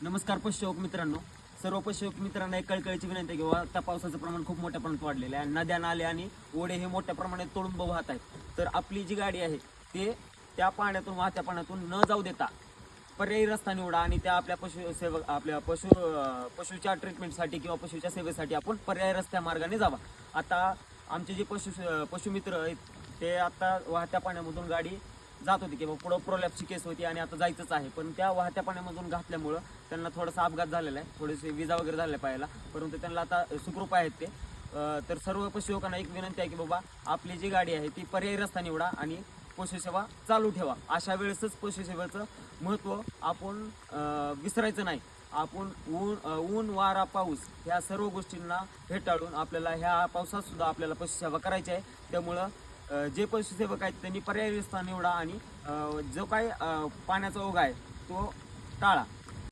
नमस्कार पशुसेवक मित्रांनो. सर्व पशुसेवक मित्रांना एक कळकळीची विनंती आहे की आता पावसाचं प्रमाण खूप मोठ्या प्रमाणात वाढलेलं आहे. नद्या नाले आणि ओढे हे मोठ्या प्रमाणात तुडुंब वाहत आहेत. तर आपली जी गाडी आहे ते त्या पाण्यातून वाहत्या पाण्यातून न जाऊ देता पर्यायी रस्ता निवडा आणि त्या आपल्या पशुच्या ट्रीटमेंटसाठी किंवा पशुच्या सेवेसाठी आपण पर्यायी रस्त्या मार्गाने जावा. आता आमचे जे पशुमित्र आहेत ते आता वाहत्या पाण्यामधून गाडी जात होती किंवा पुढं प्रोलॅप्सची केस होती आणि आता जायचंच आहे, पण त्या वाहत्या पाण्यामधून घातल्यामुळं त्यांना थोडासा अपघात झालेला आहे, थोडेसे विजा वगैरे झालेल्या पायाला, परंतु त्यांना आता सुखरूप आहेत ते. तर सर्व पशुसेवकांना एक विनंती आहे की बाबा आपली जी गाडी आहे ती पर्यायी रस्ता निवडा आणि पशुसेवा चालू ठेवा. अशा वेळेसच पशुसेवेचं महत्त्व आपण विसरायचं नाही. आपण ऊन वारा पाऊस ह्या सर्व गोष्टींना फेटाळून आपल्याला ह्या पावसात सुद्धा आपल्याला पशुसेवा करायची आहे. त्यामुळं जे पशुसेवक आहेत त्यांनी पर्यायी रस्ता निवडा आणि जो काही पाण्याचा ओघ आहे तो टाळा.